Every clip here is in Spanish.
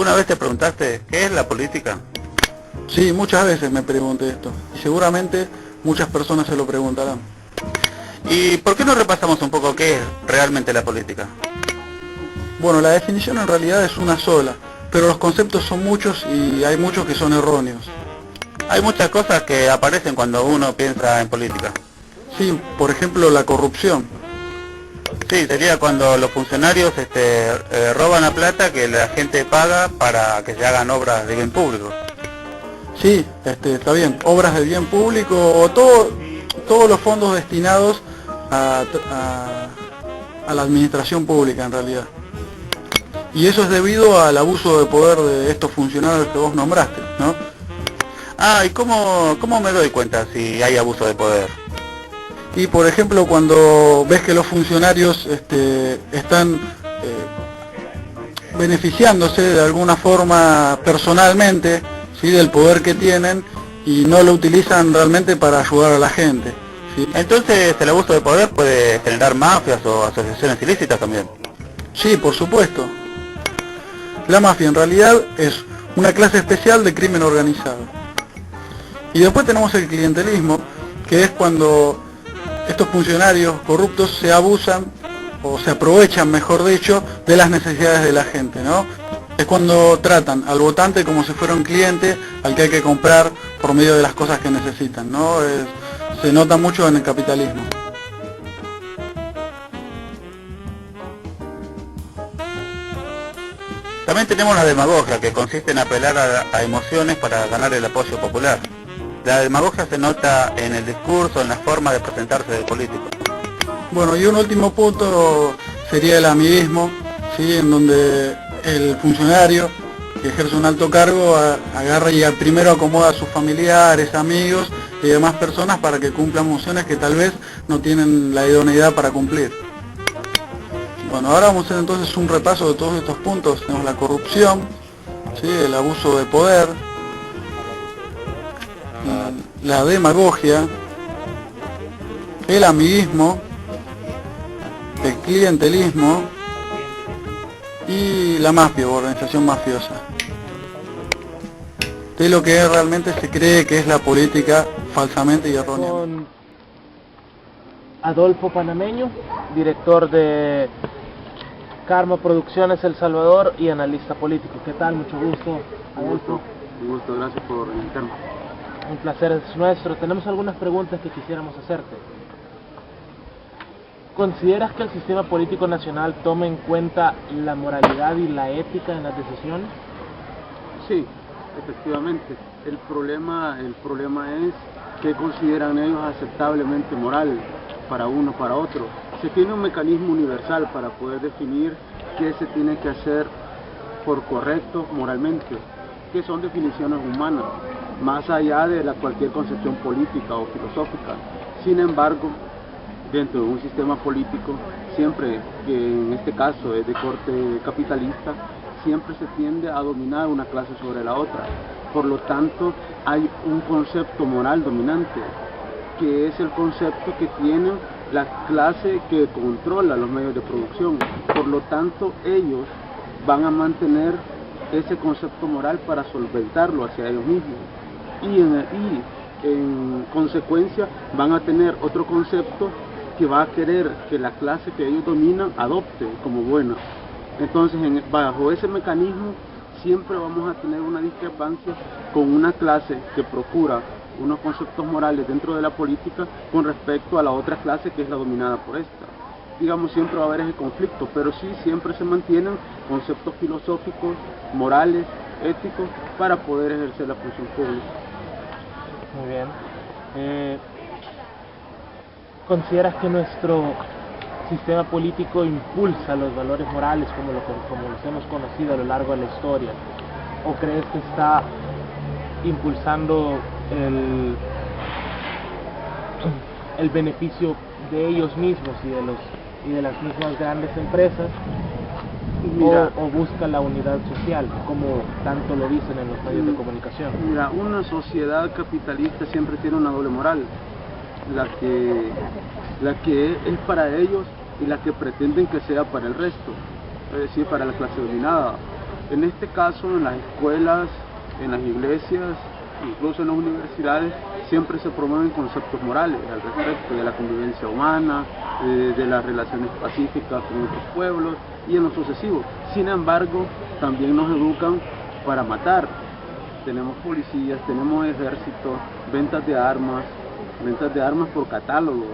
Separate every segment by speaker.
Speaker 1: ¿Alguna vez te preguntaste qué es la política?
Speaker 2: Sí, muchas veces me pregunté esto, y seguramente muchas personas se lo preguntarán.
Speaker 1: ¿Y por qué no repasamos un poco qué es realmente la política?
Speaker 2: Bueno, la definición en realidad es una sola, pero los conceptos son muchos y hay muchos que son erróneos.
Speaker 1: Hay muchas cosas que aparecen cuando uno piensa en política.
Speaker 2: Sí, por ejemplo, la corrupción.
Speaker 1: Sí, sería cuando los funcionarios roban la plata que la gente paga para que se hagan obras de bien público.
Speaker 2: Sí, está bien, obras de bien público o todos los fondos destinados a la administración pública en realidad. Y eso es debido al abuso de poder de estos funcionarios que vos nombraste, ¿no?
Speaker 1: Ah, ¿y cómo me doy cuenta si hay abuso de poder?
Speaker 2: Y por ejemplo, cuando ves que los funcionarios están beneficiándose de alguna forma personalmente, ¿sí?, del poder que tienen y no lo utilizan realmente para ayudar a la gente, ¿sí?
Speaker 1: Entonces, ¿el abuso de poder puede generar mafias o asociaciones ilícitas también?
Speaker 2: Sí, por supuesto. La mafia en realidad es una clase especial de crimen organizado. Y después tenemos el clientelismo, que es cuando estos funcionarios corruptos se abusan o se aprovechan, mejor dicho, de las necesidades de la gente, ¿no? Es cuando tratan al votante como si fuera un cliente al que hay que comprar por medio de las cosas que necesitan, ¿no? Se nota mucho en el capitalismo.
Speaker 1: También tenemos la demagogia, que consiste en apelar a emociones para ganar el apoyo popular. La demagogia se nota en el discurso, en la forma de presentarse del político.
Speaker 2: Bueno, y un último punto sería el amiguismo, ¿sí?, en donde el funcionario que ejerce un alto cargo agarra y primero acomoda a sus familiares, amigos y demás personas para que cumplan funciones que tal vez no tienen la idoneidad para cumplir. Bueno, ahora vamos a hacer entonces un repaso de todos estos puntos. Tenemos la corrupción, ¿sí?, el abuso de poder, la demagogia, el amiguismo, el clientelismo y la mafia o organización mafiosa. De lo que realmente se cree que es la política falsamente y erróneamente.
Speaker 3: Con Adolfo Panameño, director de Karma Producciones El Salvador y analista político. ¿Qué tal? Mucho gusto, Adolfo.
Speaker 4: Un gusto, gracias por invitarme.
Speaker 3: Un placer es nuestro. Tenemos algunas preguntas que quisiéramos hacerte. ¿Consideras que el sistema político nacional toma en cuenta la moralidad y la ética en las decisiones?
Speaker 4: Sí, efectivamente. El problema es qué consideran ellos aceptablemente moral para uno, para otro. Se tiene un mecanismo universal para poder definir qué se tiene que hacer por correcto moralmente, que son definiciones humanas, más allá de cualquier concepción política o filosófica. Sin embargo, dentro de un sistema político, siempre, que en este caso es de corte capitalista, siempre se tiende a dominar una clase sobre la otra. Por lo tanto, hay un concepto moral dominante, que es el concepto que tiene la clase que controla los medios de producción. Por lo tanto, ellos van a mantener ese concepto moral para solventarlo hacia ellos mismos. Y en consecuencia van a tener otro concepto que va a querer que la clase que ellos dominan adopte como buena. Entonces, bajo ese mecanismo siempre vamos a tener una discrepancia con una clase que procura unos conceptos morales dentro de la política con respecto a la otra clase que es la dominada por esta. Digamos, siempre va a haber ese conflicto, pero sí siempre se mantienen conceptos filosóficos, morales, éticos, para poder ejercer la función pública.
Speaker 3: Muy bien. ¿Consideras que nuestro sistema político impulsa los valores morales como los hemos conocido a lo largo de la historia? ¿O crees que está impulsando el beneficio de ellos mismos y de las mismas grandes empresas? O busca la unidad social, como tanto lo dicen en los medios de comunicación?
Speaker 4: Mira, una sociedad capitalista siempre tiene una doble moral, la que es para ellos y la que pretenden que sea para el resto, es decir, para la clase dominada. En este caso, en las escuelas, en las iglesias, incluso en las universidades, siempre se promueven conceptos morales al respecto de la convivencia humana, de las relaciones pacíficas con otros pueblos y en lo sucesivo. Sin embargo, también nos educan para matar. Tenemos policías, tenemos ejército, ventas de armas por catálogo.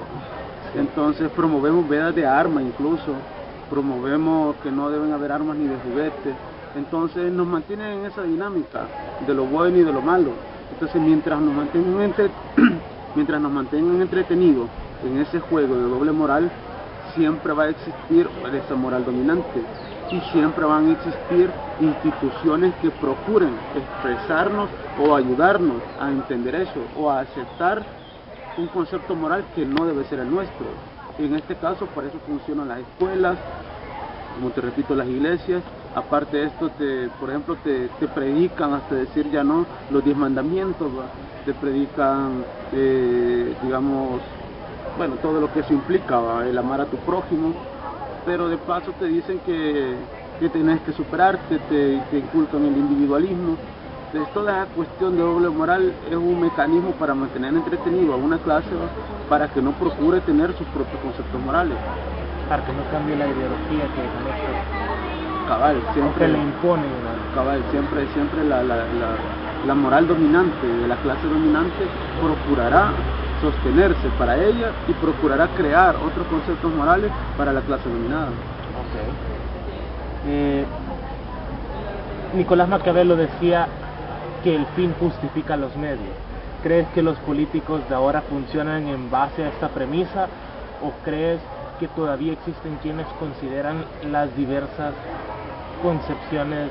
Speaker 4: Entonces promovemos vedas de armas incluso, promovemos que no deben haber armas ni de juguete. Entonces nos mantienen en esa dinámica de lo bueno y de lo malo. Entonces mientras nos mantengan entretenidos en ese juego de doble moral, siempre va a existir esa moral dominante y siempre van a existir instituciones que procuren expresarnos o ayudarnos a entender eso o a aceptar un concepto moral que no debe ser el nuestro. En este caso, para eso funcionan las escuelas, como te repito, las iglesias. Aparte de esto, por ejemplo, te predican hasta decir ya no los 10 mandamientos, ¿va? Te predican, digamos, bueno, todo lo que eso implica, ¿va? El amar a tu prójimo, pero de paso te dicen que tenés que superarte, te inculcan el individualismo. Entonces, toda esa cuestión de doble moral es un mecanismo para mantener entretenido a una clase, ¿va? Para que no procure tener sus propios conceptos morales.
Speaker 3: Para que no cambie la ideología que con esto
Speaker 4: cabal, siempre
Speaker 3: le imponen, ¿no?
Speaker 4: Cabal, siempre la moral dominante de la clase dominante procurará sostenerse para ella y procurará crear otros conceptos morales para la clase dominada.
Speaker 3: Okay. Nicolás Maquiavelo decía que el fin justifica los medios. ¿Crees que los políticos de ahora funcionan en base a esta premisa o crees que todavía existen quienes consideran las diversas concepciones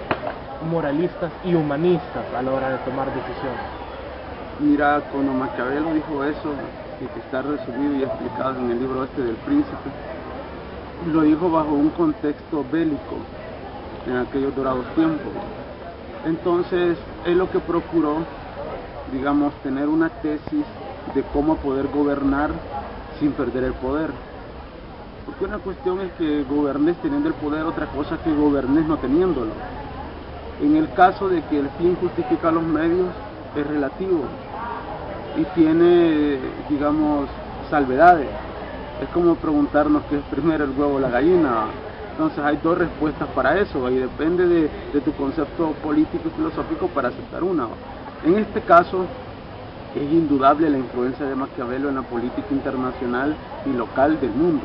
Speaker 3: moralistas y humanistas a la hora de tomar decisiones?
Speaker 4: Mira, cuando Maquiavelo dijo eso, y que está resumido y explicado en el libro del Príncipe, lo dijo bajo un contexto bélico en aquellos dorados tiempos. Entonces, él lo que procuró, digamos, tener una tesis de cómo poder gobernar sin perder el poder. Porque una cuestión es que gobernes teniendo el poder, otra cosa que gobernes no teniéndolo. En el caso de que el fin justifica los medios, es relativo y tiene, digamos, salvedades. Es como preguntarnos qué es primero, el huevo o la gallina. Entonces hay dos respuestas para eso y depende de tu concepto político y filosófico para aceptar una. En este caso, es indudable la influencia de Maquiavelo en la política internacional y local del mundo.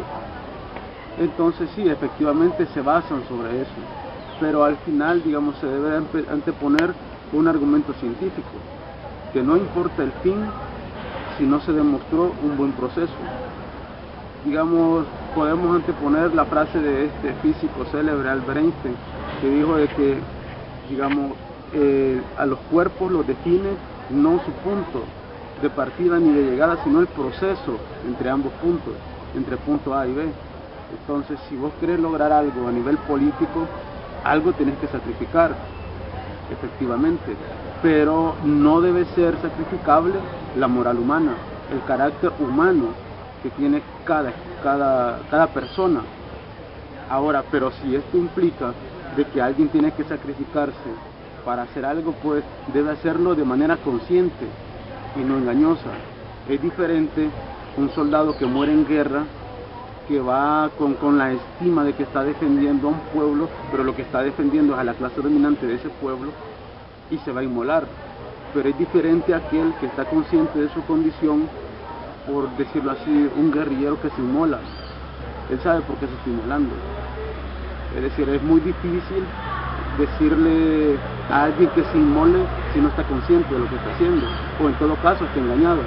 Speaker 4: Entonces sí, efectivamente se basan sobre eso, pero al final, digamos, se debe anteponer un argumento científico, que no importa el fin si no se demostró un buen proceso. Digamos, podemos anteponer la frase de este físico célebre, Albert Einstein, que dijo de que, digamos, a los cuerpos los define no su punto de partida ni de llegada, sino el proceso entre ambos puntos, entre punto A y B. Entonces, si vos querés lograr algo a nivel político, algo tenés que sacrificar, efectivamente, pero no debe ser sacrificable la moral humana, el carácter humano que tiene cada persona. Ahora, pero si esto implica de que alguien tiene que sacrificarse para hacer algo, pues debe hacerlo de manera consciente y no engañosa. Es diferente un soldado que muere en guerra, que va con la estima de que está defendiendo a un pueblo, pero lo que está defendiendo es a la clase dominante de ese pueblo y se va a inmolar. Pero es diferente aquel que está consciente de su condición, por decirlo así, un guerrillero que se inmola. Él sabe por qué se está inmolando. Es decir, es muy difícil decirle a alguien que se inmole si no está consciente de lo que está haciendo, o en todo caso está engañado.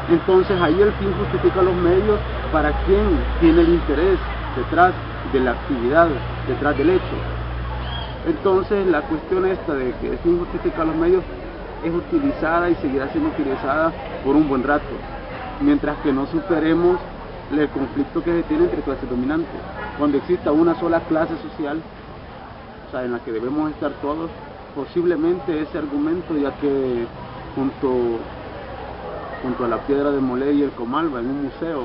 Speaker 4: Entonces ahí el fin justifica los medios para quien tiene el interés detrás de la actividad, detrás del hecho. Entonces la cuestión esta de que el fin justifica los medios es utilizada y seguirá siendo utilizada por un buen rato, mientras que no superemos el conflicto que se tiene entre clases dominantes. Cuando exista una sola clase social, o sea, en la que debemos estar todos, posiblemente ese argumento, ya que junto a la piedra de Molay y el Comalba, en un museo.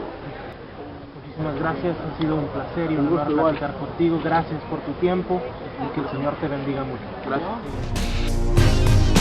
Speaker 3: muchísimas gracias, ha sido un placer y un honor platicar contigo. Gracias por tu tiempo y que el Señor te bendiga mucho.
Speaker 4: Gracias.